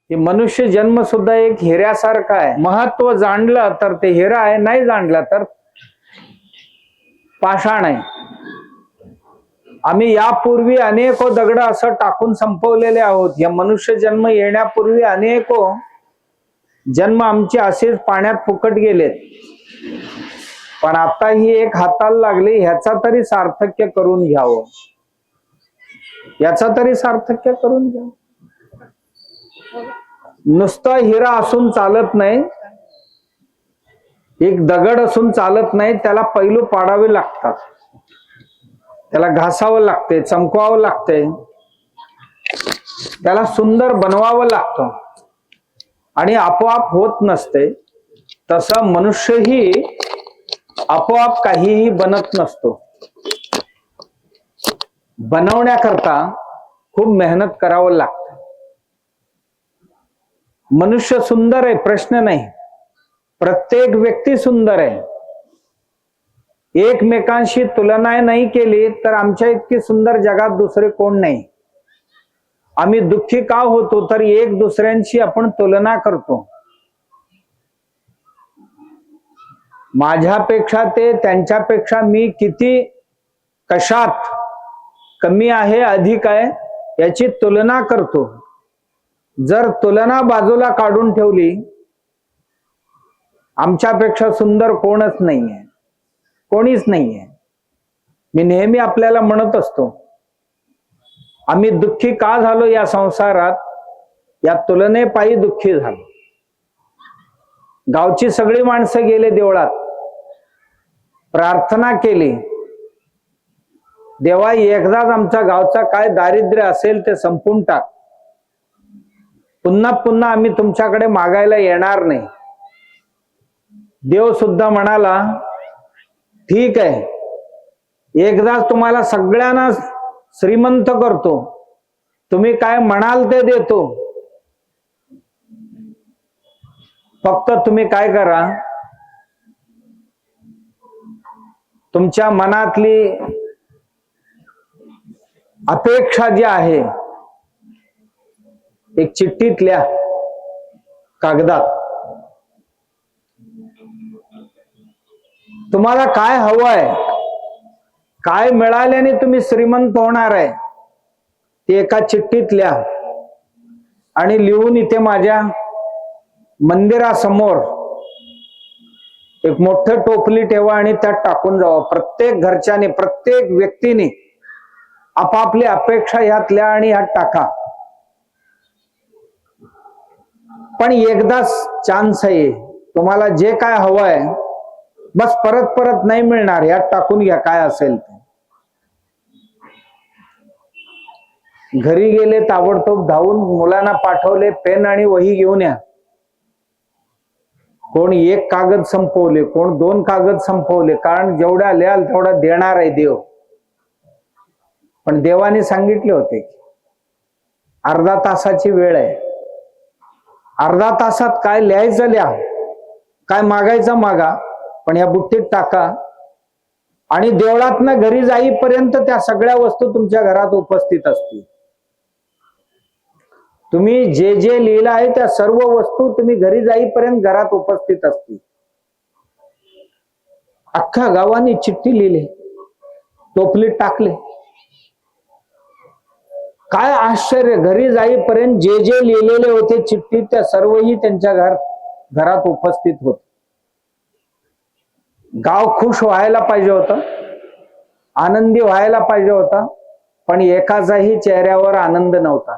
हे मनुष्य जन्म सुद्धा एक हिऱ्यासारखा आहे. महत्व जाणलं तर ते हिरा आहे, नाही जाणलं तर पाषाण आहे. आम्ही यापूर्वी अनेको दगड असं टाकून संपवलेले आहोत. या मनुष्य जन्म येण्यापूर्वी अनेको जन्म आमचे असेच पाण्यात फुकट गेलेत. पण आता ही एक हाताला लागली, ह्याचा तरी सार्थक्य करून घ्यावं, याचा तरी सार्थक्य करून घ्यावं. नुसता हिरा असून चालत नाही, एक दगड असून चालत नाही, त्याला पैलू पाडावे लागतात, त्याला घासावं लागते, चमकवावं लागते, त्याला सुंदर बनवावं लागतं आणि आपोआप होत नसते. तसं मनुष्यही आपोआप काहीही बनत नसतो. बनवण्याकरता खूप मेहनत करावं लागतं. मनुष्य सुंदर आहे, प्रश्न नाही, प्रत्येक व्यक्ती सुंदर आहे. एकमेकांशी तुलना नाही केली तर आमच्या इतकी सुंदर जगात दुसरे कोण नाही. आम्ही दुःखी का होतो तर एक दुसऱ्यांशी आपण तुलना करतो. माझ्यापेक्षा ते, त्यांच्यापेक्षा मी किती कशात कमी आहे, अधिक आहे, याची तुलना करतो. जर तुलना बाजूला काढून ठेवली, आमच्यापेक्षा सुंदर कोणच नाहीये, कोणीच नाहीये. मी नेहमी आपल्याला म्हणत असतो, आम्ही दुःखी का झालो या संसारात, या तुलनेपायी दुःखी झालो. गावची सगळी माणसं गेले देवळात, प्रार्थना केली, देवा एकदाच आमच्या गावचा काय दारिद्र्य असेल ते संपून टाक, पुन्हा पुन्हा आम्ही तुमच्याकडे मागायला येणार नाही. देव सुद्धा म्हणाला, ठीक आहे, एकदाच तुम्हाला सगळ्यांना श्रीमंत करतो, तुम्ही काय म्हणाल ते देतो, फक्त तुम्ही काय करा, तुमच्या मनातली अपेक्षा जी आहे एक चिठ्ठीत लिहा, कागदात. तुम्हाला काय हवंय, काय मिळाल्याने तुम्ही श्रीमंत होणार आहे, ते एका चिठ्ठीत लिहा आणि लिहून इथे माझ्या मंदिरासमोर एक मोठं टोपली ठेवा आणि त्यात टाकून जावा. प्रत्येक घरच्याने, प्रत्येक व्यक्तीने आपापली अपेक्षा ह्यात लिहा आणि ह्यात टाका. पण एकदाच चान्स आहे, तुम्हाला जे काय हवंय बस परत परत नाही मिळणार, यात टाकून घ्या काय असेल ते. घरी गेले, ताबडतोब धावून मुलांना पाठवले, पेन आणि वही घेऊन या. कोण एक कागद संपवले, कोण 2 कागद संपवले, कारण जेवढा लिहाल तेवढा देणार आहे देव. पण देवाने सांगितले होते की अर्धा तासाची वेळ आहे, अर्धा तासात काय लिहायचं लिहा, काय मागायचं मागा, पण या बुट्टीत टाका आणि देवळातनं घरी जाईपर्यंत त्या सगळ्या वस्तू तुमच्या घरात उपस्थित असतील. तुम्ही जे जे लिहिलं आहे त्या सर्व वस्तू तुम्ही घरी जाईपर्यंत घरात उपस्थित असतील. अख्ख्या गावाने चिठ्ठी लिहिली, टोपलीत टाकले. काय आश्चर्य, घरी जाईपर्यंत जे जे लिहिलेले होते चिठ्ठीत त्या सर्वही त्यांच्या घरात उपस्थित होते. गाव खुश व्हायला पाहिजे होतं, आनंदी व्हायला पाहिजे होता, पण एकाचाही चेहऱ्यावर आनंद नव्हता.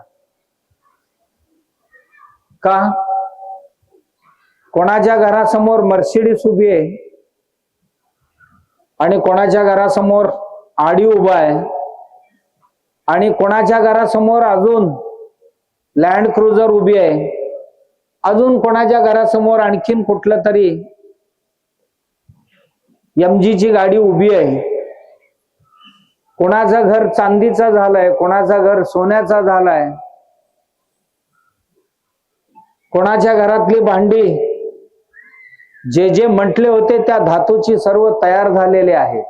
का? कोणाच्या घरासमोर मर्सिडीज उभी आहे आणि कोणाच्या घरासमोर आडी उभा आहे आणि कोणाच्या घरासमोर अजून लँड क्रुझर उभी आहे, अजून कोणाच्या घरासमोर आणखीन कुठलं तरी MG ची गाडी उभी आहे. कोणाचं घर चांदीचं झालंय, कोणाचं घर सोन्याचं झालंय, कोणाच्या घरातली भांडी जे जे म्हटले होते त्या धातूची सर्व तयार झालेले आहेत.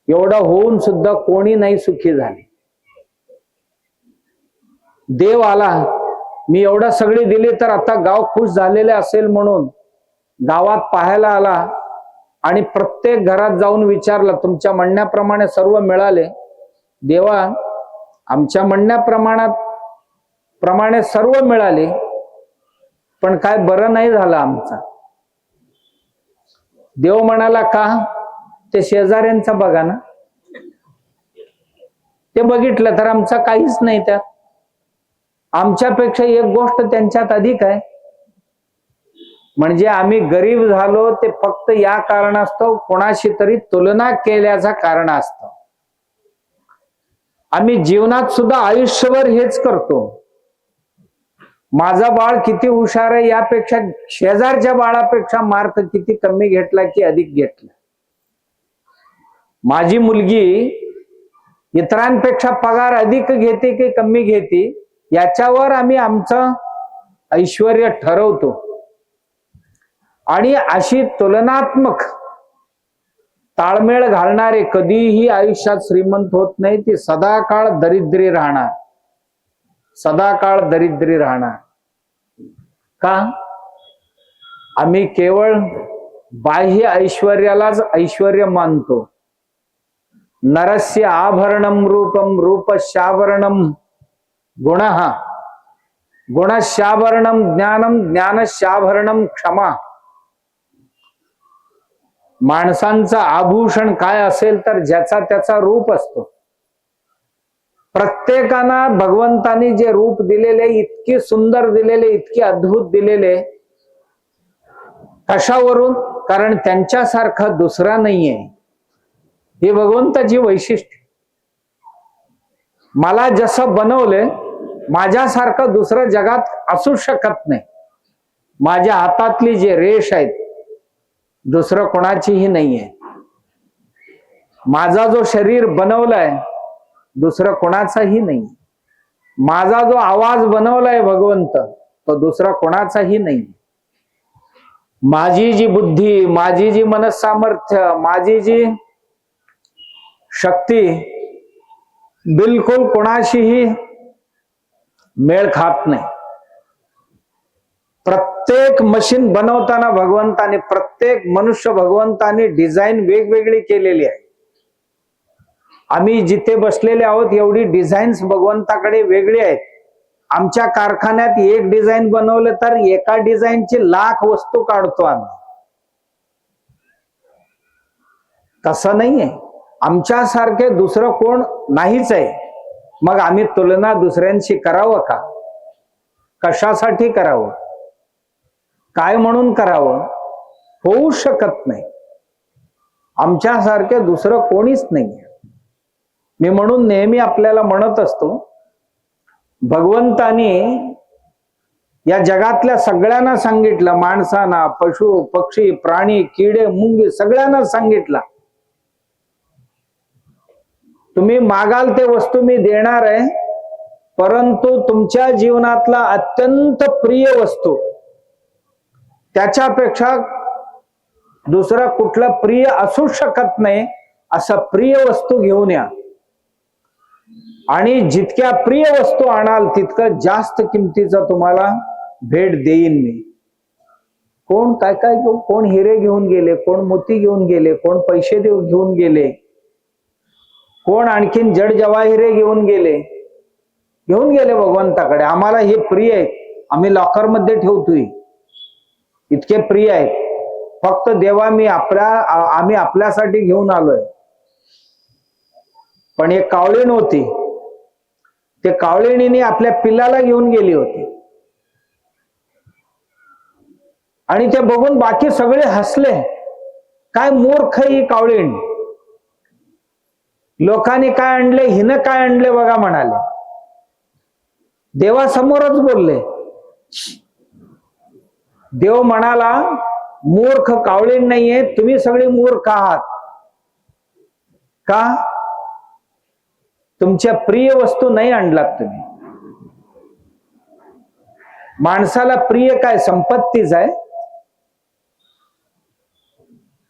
एवढं होऊन सुद्धा कोणी नाही सुखी झाले. देव आला मी एवढं सगळी दिली तर आता गाव खुश झालेले असेल म्हणून गावात पाहायला आला आणि प्रत्येक घरात जाऊन विचारलं, तुमच्या म्हणण्याप्रमाणे सर्व मिळाले? देवा, आमच्या म्हणण्याप्रमाणे सर्व मिळाले, पण काय बरं नाही झालं आमचं. देव म्हणाला, का? ते शेजाऱ्यांचं बघा ना. ते बघितलं तर आमचं काहीच नाही त्यात. आमच्यापेक्षा एक गोष्ट त्यांच्यात अधिक आहे. म्हणजे आम्ही गरीब झालो ते फक्त या कारणास्तव कोणाशी तरी तुलना केल्याचा कारण असतं. आम्ही जीवनात सुद्धा आयुष्यभर हेच करतो. माझा बाळ किती हुशार आहे यापेक्षा शेजारच्या बाळापेक्षा मार्क किती कमी घेतला की अधिक घेतला. माझी मुलगी इतरांपेक्षा पगार अधिक घेते की कमी घेते याच्यावर आम्ही आमचं ऐश्वर्य ठरवतो. आणि अशी तुलनात्मक ताळमेळ घालणारे कधीही आयुष्यात श्रीमंत होत नाही. ती सदाकाळ दरिद्री राहणार, सदाकाळ दरिद्री राहणार. का? आम्ही केवळ बाह्य ऐश्वर्यालाच ऐश्वर्य मानतो. नरस्य आभरणम रूपम रूपशाभरणम गुणः गुणशाभरणम ज्ञानम ज्ञानशाभरणम क्षमा. माणसांचं आभूषण काय असेल तर ज्याचा त्याचा रूप असतो. प्रत्येकाला भगवंतानी जे रूप दिलेले, इतके सुंदर दिलेले, इतके अद्भुत दिलेले, कशावरून? कारण त्यांच्यासारखा दुसरा नाहीये. ही भगवंताची वैशिष्ट्य. मला जसं बनवले माझ्यासारखं दुसरं जगात असू शकत नाही. माझ्या हातातली जे रेष आहेत दुसरं कोणाचीही नाहीये. माझा जो शरीर बनवलाय दुसरं कोणाचाही नाही. माझा जो आवाज बनवलाय भगवंत तो दुसरा कोणाचाही नाही. माझी जी बुद्धी, माझी जी मनसामर्थ्य, माझी जी शक्ती बिलकुल कोणाशीही मेळ खात नाही. प्रत्येक मशीन बनवताना भगवंताने, प्रत्येक मनुष्य भगवंताने डिझाईन वेगवेगळी केलेली आहे. आम्ही जिथे बसलेले आहोत एवढी डिझाईन्स भगवंताकडे वेगळी आहेत. आमच्या कारखान्यात एक डिझाईन बनवलं तर एका डिझाईनची लाख वस्तू काढतो आम्ही. तसं नाहीये. आमच्यासारखे दुसरं कोण नाहीच आहे. मग आम्ही तुलना दुसऱ्यांशी करावं का? कशासाठी करावं? काय म्हणून करावं? होऊ शकत नाही. आमच्यासारखे दुसरं कोणीच नाही. मी म्हणून नेहमी आपल्याला म्हणत असतो, भगवंताने या जगातल्या सगळ्यांना सांगितलं, माणसांना, पशु पक्षी प्राणी किडे मुंगी सगळ्यांना सांगितलं, तुम्ही मागाल ते वस्तू मी देणार आहे, परंतु तुमच्या जीवनातला अत्यंत प्रिय वस्तू त्याच्यापेक्षा दुसरा कुठला प्रिय असू शकत नाही असं प्रिय वस्तू घेऊन या. आणि जितक्या प्रिय वस्तू आणाल तितकं जास्त किमतीचा तुम्हाला भेट देईन मी. कोण काय काय कोण हिरे घेऊन गेले, कोण मोती घेऊन गेले, कोण पैसे घेऊन गेले, कोण आणखीन जड जवाहिरे घेऊन गेले भगवंताकडे. आम्हाला हे प्रिय आहे, आम्ही लॉकर मध्ये ठेवतोय, इतके प्रिय आहेत. फक्त देवा आम्ही आपल्यासाठी घेऊन आलोय. पण एक कावळीण होती, ते कावळीणीने आपल्या पिल्लाला घेऊन गेली होती आणि ते बघून बाकी सगळे हसले. काय मूर्ख ही कावळीण, लोकांनी काय आणले, हिनं काय आणले बघा म्हणाले. देवासमोरच बोलले. देव म्हणाला, मूर्ख कावळीण नाहीये, तुम्ही सगळे मूर्ख आहात. का? तुमच्या प्रिय वस्तू नाही आणलात तुम्ही. माणसाला प्रिय काय? संपत्तीच आहे.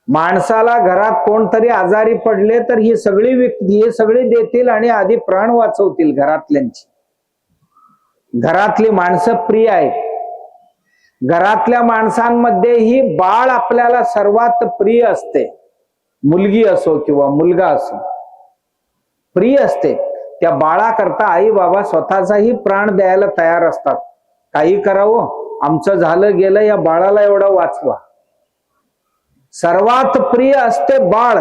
माणसाला घरात कोणतरी आजारी पडले तर ही सगळी व्यक्ती हे सगळे देतील आणि आधी प्राण वाचवतील घरातल्यांची. घरातली माणसं प्रिय आहेत. घरातल्या माणसांमध्ये ही बाळ आपल्याला सर्वात प्रिय असते. मुलगी असो किंवा मुलगा असो, प्रिय असते. त्या बाळाकरता आई बाबा स्वतःचाही प्राण द्यायला तयार असतात. काही करावं, आमचं झालं गेलं, या बाळाला एवढं वाचवा. सर्वात प्रिय असते बाळ,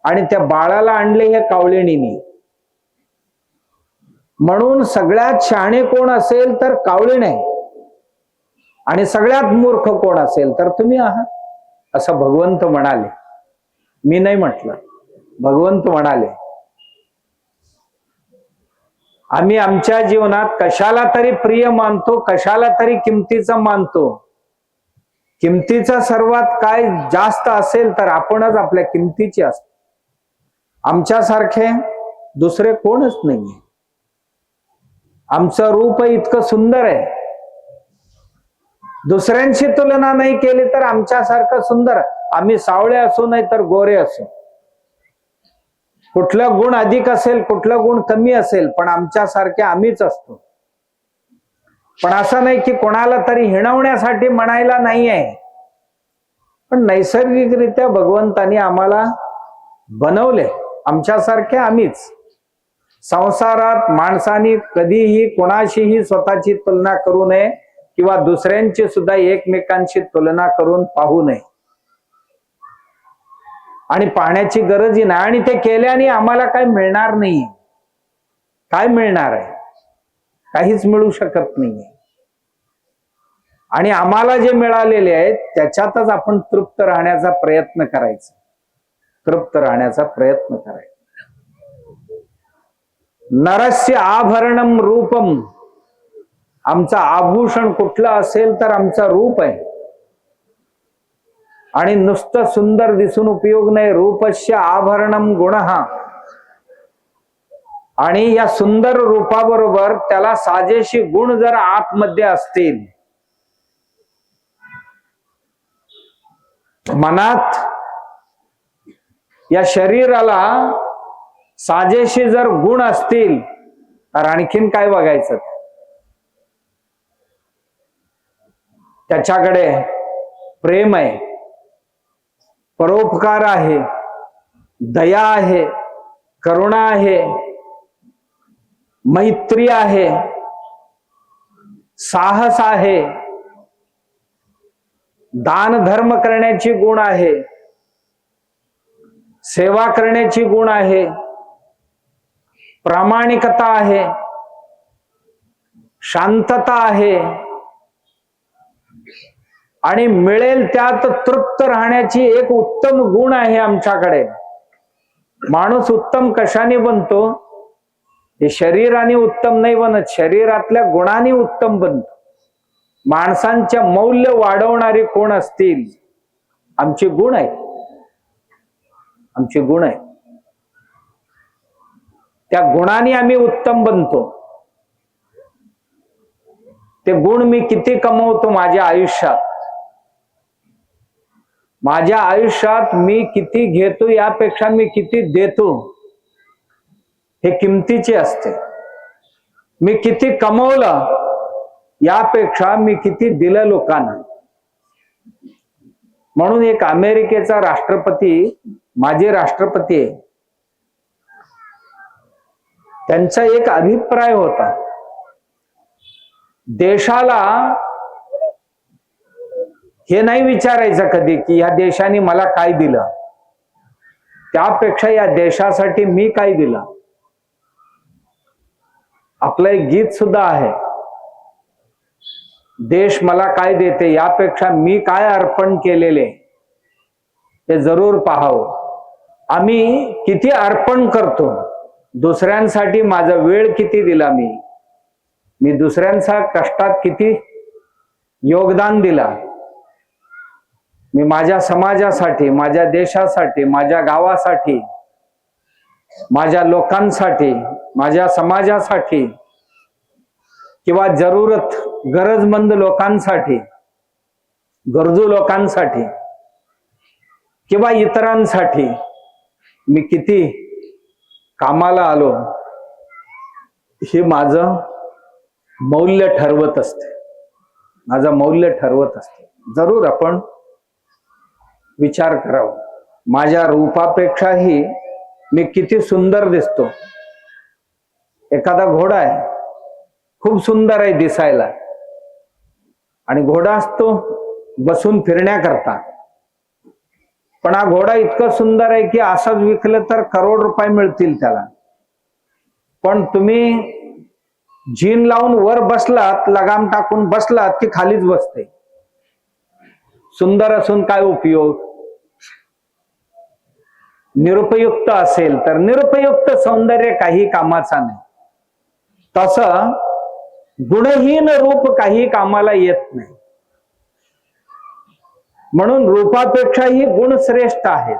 आणि त्या बाळाला आणले हे कावळिणीने. म्हणून सगळ्यात शहाणे कोण असेल तर कावळीण आहे, आणि सगळ्यात मूर्ख कोण असेल तर तुम्ही आहात, असं भगवंत म्हणाले. मी नाही म्हटलं, भगवंत म्हणाले. आम्ही आमच्या जीवनात कशाला तरी प्रिय मानतो, कशाला तरी किमतीचं मानतो. किमतीचं सर्वात काय जास्त असेल तर आपणच आपल्या किमतीची असतो. आमच्यासारखे दुसरे कोणच नाहीये. आमचं रूप इतकं सुंदर आहे, दुसऱ्यांशी तुलना नाही केली तर आमच्यासारखं सुंदर. आम्ही सावळे असू नाही तर गोरे असू, कुठलं गुण अधिक असेल, कुठलं गुण कमी असेल, पण आमच्यासारखे आम्हीच असतो. पण असं नाही की कोणाला तरी हिणवण्यासाठी म्हणायला नाही आहे, पण नैसर्गिकरित्या भगवंतानी आम्हाला बनवले, आमच्यासारखे आम्हीच. संसारात माणसाने कधीही कोणाशीही स्वतःची तुलना करू नये, किंवा दुसऱ्यांची सुद्धा एकमेकांशी तुलना करून पाहू नये, आणि पाहण्याची गरजही नाही. आणि ते केल्याने आम्हाला काही मिळणार नाही. काय मिळणार आहे? काहीच मिळू शकत नाही. आणि आम्हाला जे मिळालेले आहेत त्याच्यातच आपण तृप्त राहण्याचा प्रयत्न करायचा, तृप्त राहण्याचा प्रयत्न करायचा. नरस्य आभरणम रूपम, आमचं आभूषण कुठलं असेल तर आमचं रूप आहे. आणि नुसतं सुंदर दिसून उपयोग नाही. रूपस्य आभरणम गुणः, आणि या सुंदर रूपाबरोबर त्याला साजेशी गुण जर आतमध्ये असतील, मनात या शरीराला साजेशी जर गुण असतील तर आणखीन काय बघायचं. त्याच्याकडे प्रेम आहे, परोपकार आहे, दया आहे, करुणा आहे, मैत्री आहे, साहस आहे, दान धर्म करण्याची गुण आहे, सेवा करण्याची गुण आहे, प्रामाणिकता आहे, शांतता आहे, आणि मिळेल त्यात तृप्त राहण्याची एक उत्तम गुण आहे आमच्याकडे. माणूस उत्तम कशाने बनतो? हे शरीराने उत्तम नाही बनत, शरीरातल्या गुणांनी उत्तम बनतो. माणसांच्या मौल्य वाढवणारे कोण असतील? आमचे गुण आहे, आमचे गुण आहे. त्या गुणांनी आम्ही उत्तम बनतो. ते गुण मी किती कमवतो माझ्या आयुष्यात, माझ्या आयुष्यात मी किती घेतो यापेक्षा मी किती देतो हे किमतीचे असते. मी किती कमवलं यापेक्षा मी किती दिलं लोकांना. म्हणून एक अमेरिकेचा राष्ट्रपती, माजी राष्ट्रपती आहे, त्यांचा एक अभिप्राय होता, देशाला हे नाही विचारायचं कधी की या देशाने मला काय दिलं, त्यापेक्षा या देशासाठी मी काय दिलं. आपलं एक गीत सुद्धा आहे, देश मला काय देते यापेक्षा मी काय अर्पण केलेले ते जरूर पाहावं. आम्ही किती अर्पण करतो दुसऱ्यांसाठी, माझा वेळ किती दिला मी दुसऱ्यांचा कष्टात किती योगदान दिला, मी माझ्या समाजासाठी, माझ्या देशासाठी, माझ्या गावासाठी, माझ्या लोकांसाठी, माझ्या समाजासाठी, किंवा जरूरत गरजमंद लोकांसाठी, गरजू लोकांसाठी, किंवा इतरांसाठी मी किती कामाला आलो हे माझं मौल्य ठरवत असते, माझं मौल्य ठरवत असते. जरूर आपण विचार करावा, माझ्या रूपापेक्षाही मी किती सुंदर दिसतो. एखादा घोडा आहे, खूप सुंदर आहे दिसायला, आणि घोडा असतो बसून फिरण्याकरता, पण हा घोडा इतकं सुंदर आहे की असंच विकलं तर करोड रुपये मिळतील त्याला. पण तुम्ही जीन लावून वर बसलात, लगाम टाकून बसलात की खालीच बसते. सुंदर असून काय उपयोग? निरुपयुक्त असेल तर निरुपयुक्त सौंदर्य काही कामाचा नाही. तसं गुणहीन रूप काही कामाला येत नाही. म्हणून रूपापेक्षाही गुण श्रेष्ठ आहेत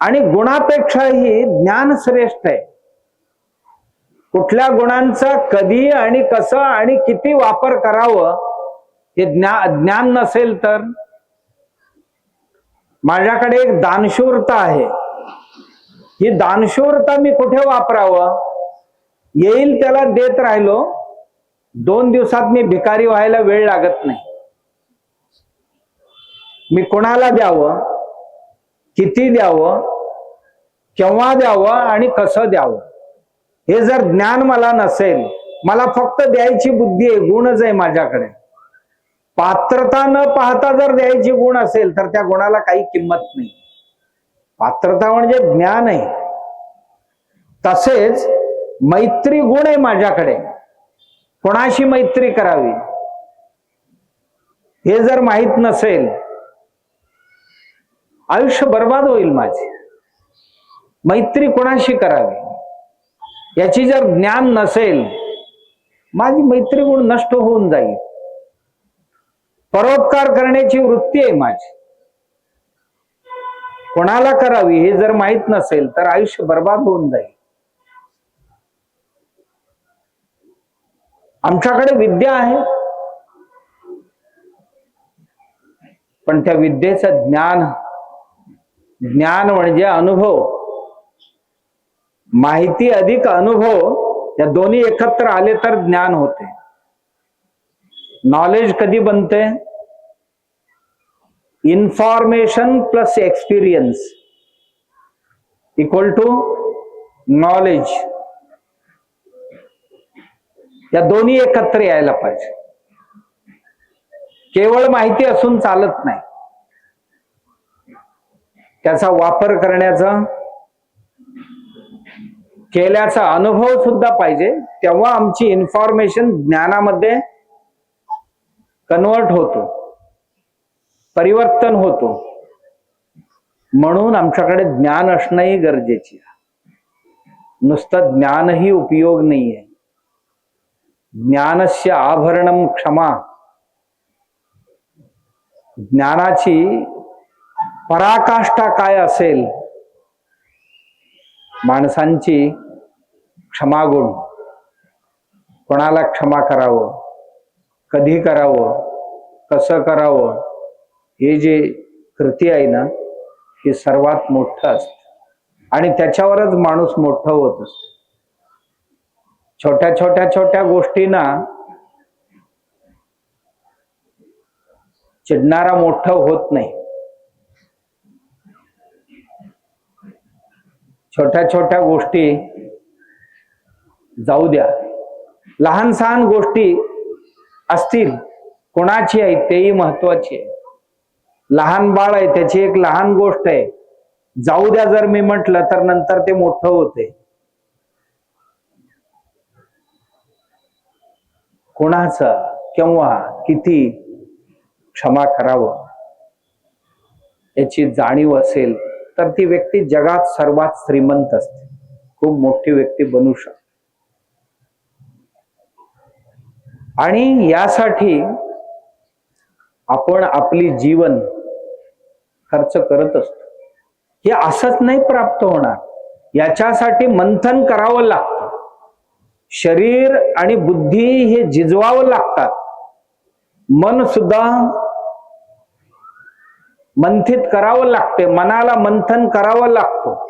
आणि गुणापेक्षाही ज्ञान श्रेष्ठ आहे. कुठल्या गुणांचा कधी आणि कसं आणि किती वापर करावं हे ज्ञान नसेल तर, माझ्याकडे एक दानशूरता आहे, ही दानशूरता मी कुठे वापरावं? येईल त्याला देत राहिलो, 2 दिवसात मी भिकारी व्हायला वेळ लागत नाही. मी कोणाला द्यावं, किती द्यावं, केव्हा द्यावं आणि कसं द्यावं हे जर ज्ञान मला नसेल, मला फक्त द्यायची बुद्धी आहे, गुणच आहे माझ्याकडे, पात्रता न पाहता जर द्यायची गुण असेल तर त्या गुणाला काही किंमत नाही. पात्रता म्हणजे ज्ञान आहे. तसेच मैत्री गुण आहे माझ्याकडे, कोणाशी मैत्री करावी हे जर माहित नसेल, आयुष्य बर्बाद होईल माझे. मैत्री कोणाशी करावी याची जर ज्ञान नसेल, माझी मैत्री गुण नष्ट होऊन जाईल. परोपकार करण्याची वृत्ती आहे माझी, कोणाला करावी हे जर माहित नसेल तर आयुष्य बर्बाद होऊन जाईल. आमच्याकडे विद्या आहे, पण त्या विद्येचं ज्ञान म्हणजे अनुभव, माहिती अधिक अनुभव, या दोन्ही एकत्र आले तर ज्ञान होते. नॉलेज कधी बनते? Information plus experience equal to knowledge. या दोन्ही एकत्र यायला पाहिजे. केवळ माहिती असून चालत नाही, त्याचा वापर करण्याचा, केल्याचा अनुभव सुद्धा पाहिजे. तेव्हा आमची इन्फॉर्मेशन ज्ञानामध्ये कन्वर्ट होतो, परिवर्तन होतो. म्हणून आमच्याकडे ज्ञान असणंही गरजेचे आहे. नुसतं ज्ञानही उपयोग नाहीये. ज्ञानस्य आभरणम क्षमा. ज्ञानाची पराकाष्ठा काय असेल? माणसांची क्षमागुण. कोणाला क्षमा करावं, कधी करावं, कसं करावं, हे जे कृती आहे ना, हे सर्वात मोठं असतं आणि त्याच्यावरच माणूस मोठं होत असतो. छोट्या गोष्टींना चिडणारा मोठं होत नाही. छोट्या गोष्टी जाऊ द्या, लहान सहान गोष्टी असतील, कोणाची आहे तेही महत्वाची आहे. लहान बाळ आहे, त्याची एक लहान गोष्ट आहे, जाऊ द्या जर मी म्हटलं तर नंतर ते मोठं होते. कोणाचं, केव्हा, किती क्षमा करावं याची जाणीव असेल तर ती व्यक्ती जगात सर्वात श्रीमंत असते, खूप मोठी व्यक्ती बनू शकते. आणि यासाठी आपण आपली जीवन खर्च करत असतो. हे असंच नाही प्राप्त होणार, याच्यासाठी मंथन करावं लागतं. शरीर आणि बुद्धी हे झिजवावं लागतात. मन सुद्धा मंथित करावं लागते, मनाला मंथन करावं लागतं.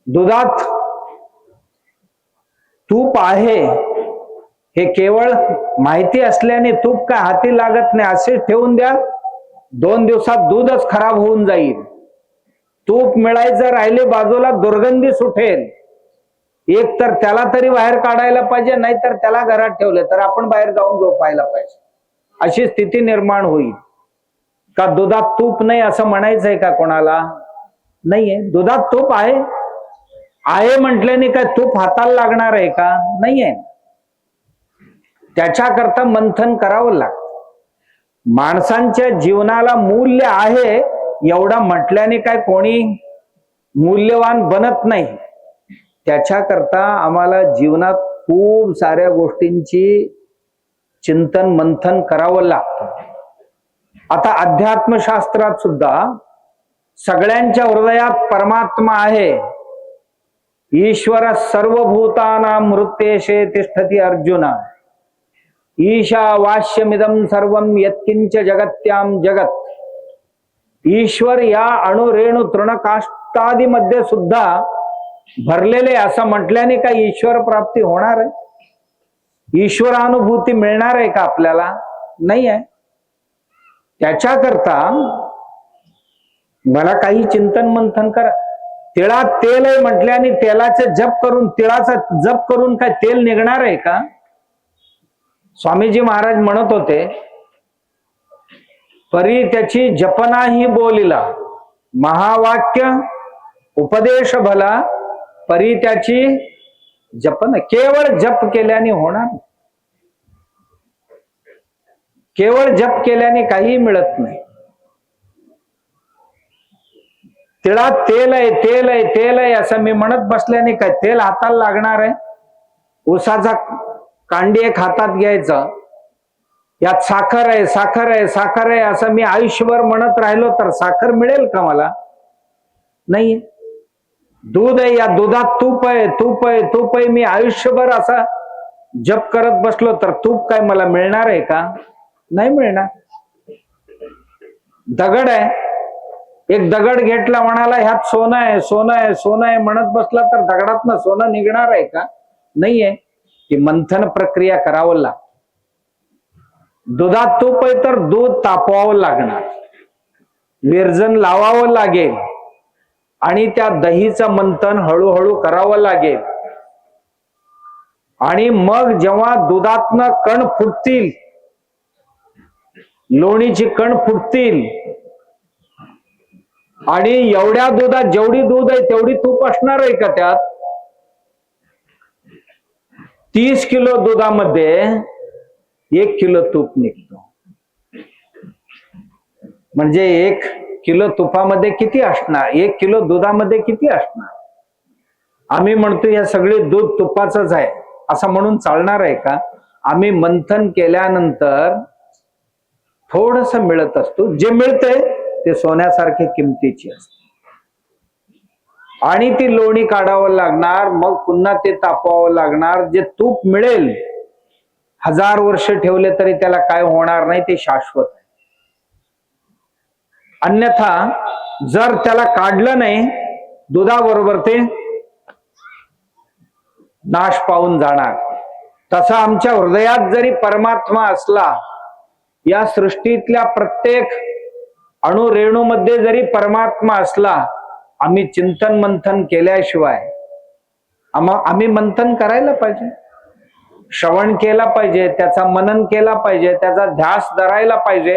दुधात तूप आहे हे केवळ माहिती असल्याने तूप काय हाती लागत नाही, असे ठेवून द्या, 2 दिवसात दूधच खराब होऊन जाईल. तूप मिळायचं राहिले बाजूला, दुर्गंधी सुटेल. एक तर त्याला तरी बाहेर काढायला पाहिजे, नाहीतर त्याला घरात ठेवले तर आपण बाहेर जाऊन झोपायला पाहिजे, अशी स्थिती निर्माण होईल. का दुधात तूप नाही असं म्हणायचंय का कोणाला? नाहीये. दुधात तूप आहे म्हटल्याने काय तूप हाताला लागणार आहे का? नाहीये. त्याच्याकरता मंथन करावं लागतं. माणसांच्या जीवनाला मूल्य आहे एवढा म्हटल्याने काय कोणी मूल्यवान बनत नाही. त्याच्याकरता आम्हाला जीवनात खूप साऱ्या गोष्टींची चिंतन मंथन करावं लागतं. आता अध्यात्मशास्त्रात सुद्धा सगळ्यांच्या हृदयात परमात्मा आहे. ईश्वर सर्वभूतानां हृत्येशे तिष्ठति अर्जुन. ईशावास्यमिदं सर्वं यत्किंच जगत्यां जगत. ईश्वर या अणुरेणू तृणकाष्टादी मध्ये सुद्धा भरलेले असं म्हटल्याने काय ईश्वर प्राप्ती होणार आहे? ईश्वरानुभूती मिळणार आहे का आपल्याला? नाही आहे. त्याच्याकरता मला काही चिंतन मंथन करा. तिळात तेल आहे म्हटल्याने तेलाचा जप करून, तिळाचा जप करून काय तेल निघणार आहे का? स्वामीजी महाराज म्हणत होते, परी त्याची जपनाही बोलिला, महावाक्य उपदेश भला, परी त्याची जपन. केवळ जप केल्याने होणार, केवळ जप केल्याने काही मिळत नाही. तिळात तेल आहे, तेल आहे, तेल आहे असं मी म्हणत बसल्याने काय तेल हाताला लागणार आहे? उसाचा कांडी एक हातात घ्यायचा, यात साखर आहे, साखर आहे, साखर आहे असं मी आयुष्यभर म्हणत राहिलो तर साखर मिळेल का मला? नाही. दूध आहे, या दुधात तूप आहे, तूप आहे, तूप आहे, मी आयुष्यभर असा जप करत बसलो तर तूप काय मला मिळणार आहे का? नाही मिळणार. दगड आहे, एक दगड घेतला, म्हणाला ह्यात सोनं आहे, सोनं आहे, सोनं आहे म्हणत बसला तर दगडातनं सोनं निघणार आहे का? नाहीये. ती मंथन प्रक्रिया करावं लागतं. दुधात तूप आहे तर दूध तापवावं लागणार, विरजन लावावं लागेल आणि त्या दहीचं मंथन हळूहळू करावं लागेल. आणि मग जेव्हा दुधातनं कण फुटतील, लोणीची कण फुटतील आणि एवढ्या दुधात जेवढी दूध आहे तेवढी तूप असणार आहे का त्यात? 30 किलो दुधामध्ये 1 किलो तूप निघतो. म्हणजे 1 किलो तुपामध्ये किती असणार? 1 किलो दुधामध्ये किती असणार? आम्ही म्हणतो या सगळे दूध तुपाचंच आहे असं म्हणून चालणार आहे का? आम्ही मंथन केल्यानंतर थोडस मिळत असतो. जे मिळतंय ते सोन्यासारखे किमतीचे असते आणि ती लोणी काढावं लागणार, मग पुन्हा ते तापवावं लागणार. जे तूप मिळेल 1000 वर्ष ठेवले तरी त्याला काय होणार नाही, ते शाश्वत आहे. अन्यथा जर त्याला काढलं नाही दुधाबरोबर ते नाश पावून जाणार. तसा आमच्या हृदयात जरी परमात्मा असला, या सृष्टीतल्या प्रत्येक अणुरेणूमध्ये जरी परमात्मा असला, आम्ही चिंतन मंथन केल्याशिवाय आम्ही मंथन करायला पाहिजे, श्रवण केला पाहिजे, त्याचा मनन केला पाहिजे, त्याचा ध्यास धरायला पाहिजे.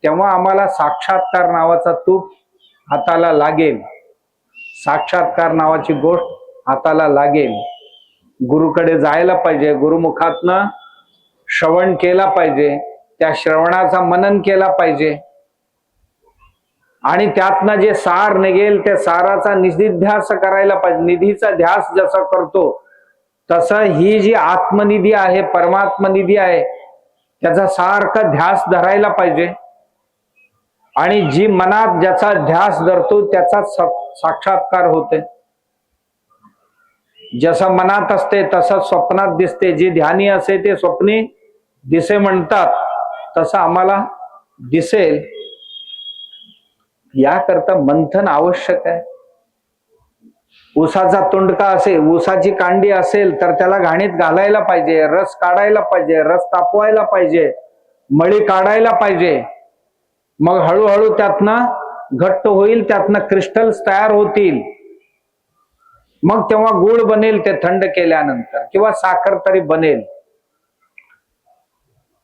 तेव्हा आम्हाला साक्षात्कार नावाचा तूप हाताला लागेल, साक्षात्कार नावाची गोष्ट हाताला लागेल. गुरुकडे जायला पाहिजे, गुरुमुखातनं श्रवण केला पाहिजे, त्या श्रवणाचा मनन केला पाहिजे आणि त्यातनं जे सार निघेल त्या साराचा निधिध्यास करायला पाहिजे. निधीचा ध्यास जसा करतो तसं ही जी आत्मनिधी आहे, परमात्मनिधी आहे, त्याचा सारखा ध्यास धरायला पाहिजे. आणि जी मनात ज्याचा ध्यास धरतो त्याचा साक्षात्कार होते. जसं मनात असते तसं स्वप्नात दिसते. जी ध्यानी असे ते स्वप्नी दिसे म्हणतात, तसं आम्हाला दिसेल. याकरता मंथन आवश्यक आहे. ऊसाचा तुंडका असेल, ऊसाची कांडी असेल तर त्याला घाणीत घालायला पाहिजे, रस काढायला पाहिजे, रस तापवायला पाहिजे, मळी काढायला पाहिजे. मग हळूहळू त्यातनं घट्ट होईल, त्यातनं क्रिस्टल्स तयार होतील. मग तेव्हा गुळ बनेल ते थंड केल्यानंतर, किंवा साखर तरी बनेल.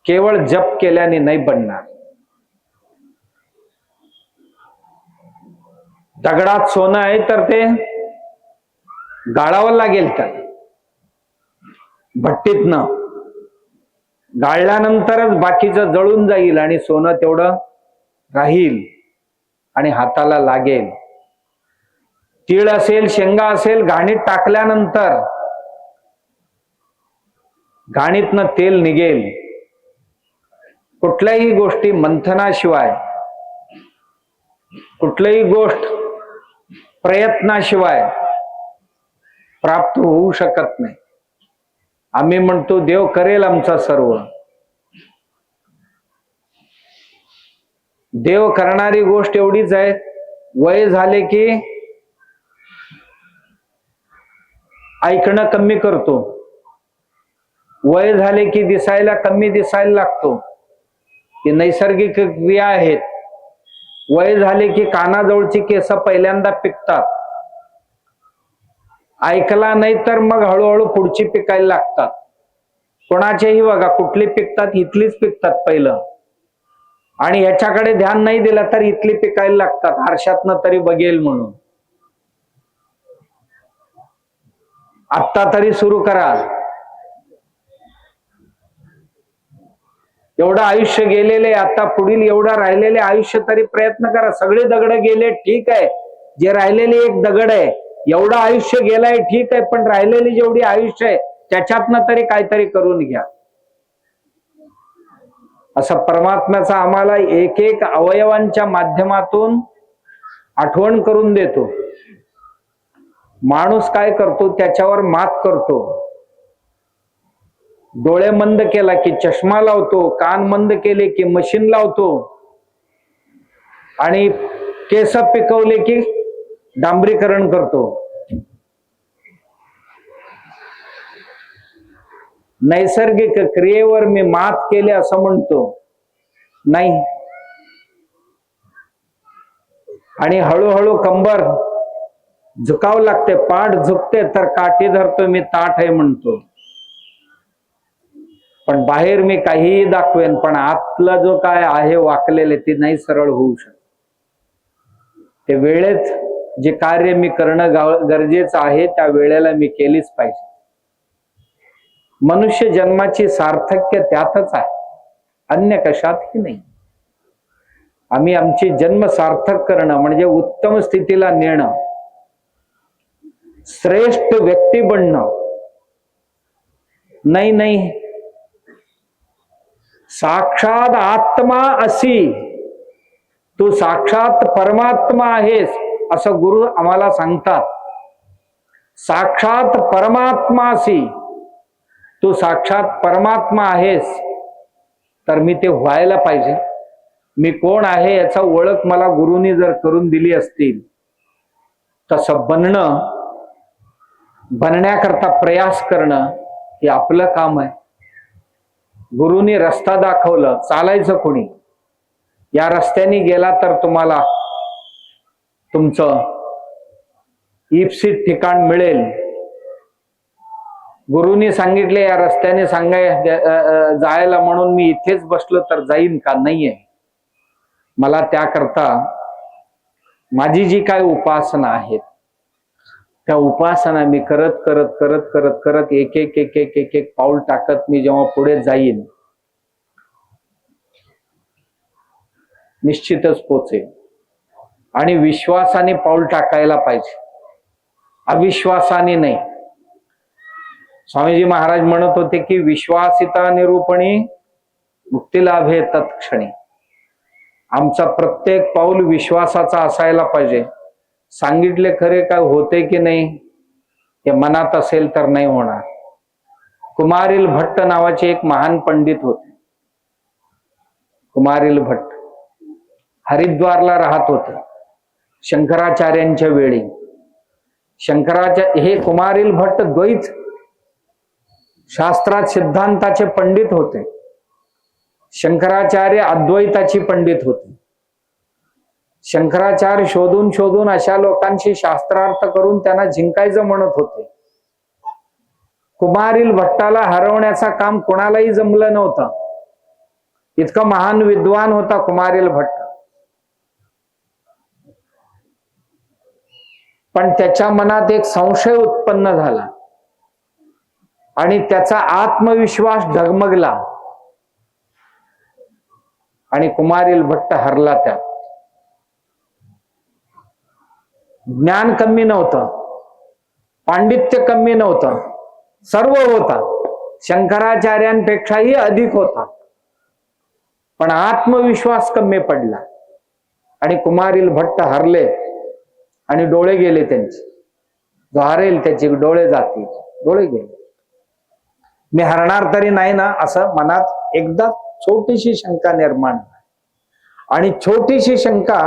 केवळ जप केल्याने नाही बनणार. दगडात सोनं आहे तर ते गाळावं लागेल, तर भट्टीतनं गाळल्यानंतरच बाकीचं जळून जाईल आणि सोनं तेवढं राहील आणि हाताला लागेल. तीळ असेल, शेंगा असेल, घाणीत टाकल्यानंतर घाणीतनं तेल निघेल. कुठल्याही गोष्टी मंथनाशिवाय, कुठलीही गोष्ट प्रयत्नाशिवाय प्राप्त होऊ शकत नाही. आम्ही म्हणतो देव करेल आमचा सर्व. देव करणारी गोष्ट एवढीच आहे, वय झाले की ऐकणं कमी करतो, वय झाले की दिसायला कमी दिसायला लागतो. ही नैसर्गिक क्रिया आहेत. वय झाले की कानाजवळची केस पहिल्यांदा पिकतात, ऐकला नाही तर मग हळूहळू पुढची पिकायला लागतात. कोणाचेही बघा, कुठली पिकतात, इथलीच पिकतात पहिलं, आणि ह्याच्याकडे ध्यान नाही दिलं तर इथली पिकायला लागतात, आरशातनं तरी बघेल म्हणून. आत्ता तरी सुरू करा. एवढं आयुष्य गेलेले, आता पुढील एवढं राहिलेले आयुष्य तरी प्रयत्न करा. सगळे दगड गेले ठीक आहे, जे राहिलेले एक दगड आहे, एवढं आयुष्य गेलंय ठीक आहे, पण राहिलेली जेवढी आयुष्य आहे त्याच्यातनं तरी काहीतरी करून घ्या. असं परमात्म्याचा आम्हाला एक एक अवयवांच्या माध्यमातून आठवण करून देतो. माणूस काय करतो, त्याच्यावर मात करतो. डोळे मंद केला की चष्मा लावतो, कान मंद केले की मशीन लावतो, आणि केस पिकवले की डांबरीकरण करतो. नैसर्गिक क्रियेवर मी मात केली असं म्हणतो नाही. आणि हळूहळू कंबर झुकावं लागते, पाठ झुकते तर काठी धरतो मी ताठ आहे म्हणतो. पण बाहेर मी काहीही दाखवेन, पण आतला जो काय आहे वाकलेले ते नाही सरळ होऊ शकत. ते वेळेत जे कार्य मी करणं गरजेचं आहे त्या वेळेला मी केलीच पाहिजे. मनुष्य जन्माची सार्थक्य त्यातच आहे, अन्य कशातही नाही. आम्ही आमची जन्म सार्थक करणं म्हणजे उत्तम स्थितीला नेणं, श्रेष्ठ व्यक्ती बनणं नाही. नाही, साक्षात आत्मा असी, तू साक्षात परमात्मा आहेस असं गुरु आम्हाला सांगतात. साक्षात परमात्मा असी, तू साक्षात परमात्मा आहेस, तर मी ते व्हायला पाहिजे. मी कोण आहे याचा ओळख मला गुरुनी जर करून दिली असतील, तसं बनण्याकरता प्रयास करणं हे आपलं काम आहे. गुरुनी रस्ता दाखवलं, चालायचं कोणी. या रस्त्याने गेला तर तुम्हाला तुमचं इप्सित ठिकाण मिळेल. गुरुनी सांगितले या रस्त्याने जायला, म्हणून मी इथेच बसलो तर जाईन का? नाहीये. मला त्याकरता माझी जी काय उपासना आहेत त्या उपासना मी करत करत करत करत करत एक एक एक एक एक एक पाऊल टाकत मी जेव्हा पुढे जाईन निश्चितच पोचेल. आणि विश्वासाने पाऊल टाकायला पाहिजे, अविश्वासाने नाही. स्वामीजी महाराज म्हणत होते की विश्वासिता निरूपणी मुक्ती लाभे तत्क्षणी. आमचा प्रत्येक पाऊल विश्वासाचा असायला पाहिजे. सांगितले खरे काय होते की नाही हे मनात असेल तर नाही होणार. कुमारिल भट्ट नावाचे एक महान पंडित होते. कुमारिल भट्ट हरिद्वारला राहत होते शंकराचार्यांच्या वेळी. शंकराच्या हे कुमारिल भट्ट द्वैत शास्त्रात सिद्धांताचे पंडित होते. शंकराचार्य अद्वैताची पंडित होते. शंकराचार्य शोधून शोधून अशा लोकांशी शास्त्रार्थ करून त्यांना जिंकायचं म्हणत होते. कुमारिल भट्टाला हरवण्याचा काम कोणालाही जमलं नव्हतं. इतका महान विद्वान होता कुमारिल भट्ट. पण त्याच्या मनात एक संशय उत्पन्न झाला आणि त्याचा आत्मविश्वास डगमगला आणि कुमारिल भट्ट हरला. त्या ज्ञान कमी नव्हतं, पांडित्य कमी नव्हतं, सर्व होता, शंकराचार्यांपेक्षाही अधिक होता, पण आत्मविश्वास कमी पडला आणि कुमारिल भट्ट हरले आणि डोळे गेले त्यांचे. जो हरेल त्याचे डोळे जातील, डोळे गेले. मी हरणार तरी नाही ना असं मनात एकदा छोटीशी शंका निर्माण झाली. आणि छोटीशी शंका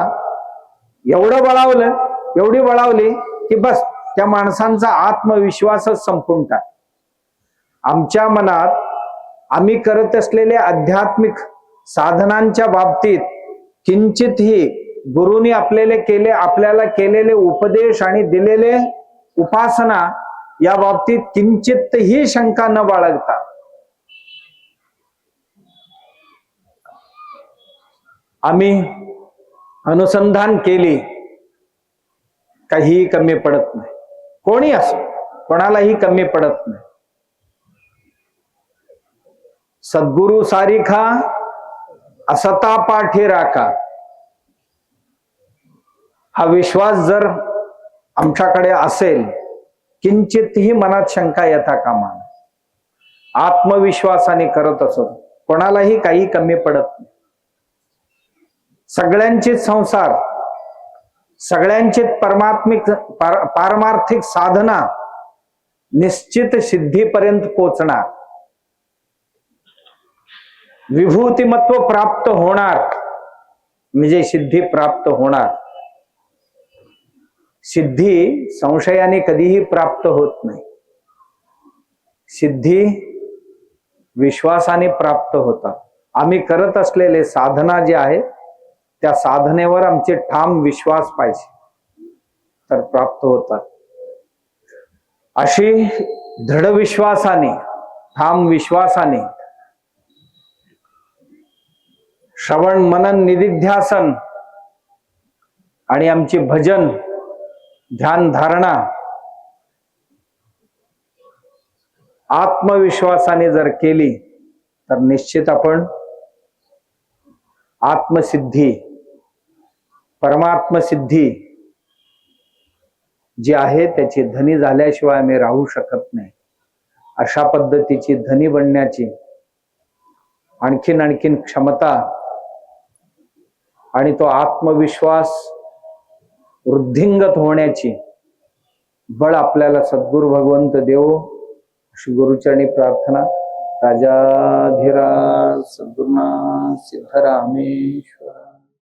एवढी बळावली की बस त्या माणसांचा आत्मविश्वासच संपून टाक. आमच्या मनात आम्ही करत असलेल्या आध्यात्मिक साधनांच्या बाबतीत किंचितही गुरुनी आपल्याला केलेले उपदेश आणि दिलेले उपासना या बाबतीत किंचितही शंका न बाळगता आम्ही अनुसंधान केली, काहीही कमी पडत नाही. कोणी असो, कोणालाही कमी पडत नाही. सद्गुरु सारिखा असता पाठी राखा, हा विश्वास जर आमच्याकडे असेल, किंचितही मनात शंका येता कामा नये. आत्मविश्वासाने करत असो, कोणालाही काही कमी पडत नाही. सगळ्यांचे संसार, सगळ्यांचे पारमार्थिक साधना निश्चित सिद्धीपर्यंत पोचणार, विभूतिमत्व प्राप्त होणार, म्हणजे सिद्धी प्राप्त होणार. सिद्धी संशयाने कधीही प्राप्त होत नाही. सिद्धी विश्वासाने प्राप्त होतात. आम्ही करत असलेले साधना जे आहे त्या साधनेवर आमचे ठाम विश्वास पाहिजे तर प्राप्त होतात. अशी दृढ विश्वासाने, ठाम विश्वासाने श्रवण मनन निधिध्यासन आणि आमची भजन ध्यान धारणा आत्मविश्वासाने जर केली तर निश्चित आपण आत्मसिद्धी, परमात्मसिद्धी जी आहे त्याची धनी झाल्याशिवाय आम्ही राहू शकत नाही. अशा पद्धतीची धनी बनण्याची आणखीन क्षमता आणि तो आत्मविश्वास वृद्धिंगत होण्याची बळ आपल्याला सद्गुरु भगवंत देवो अशी गुरुचरणी प्रार्थना. राजाधिराज सद्गुरुनाथ सिद्धरामेश्वर.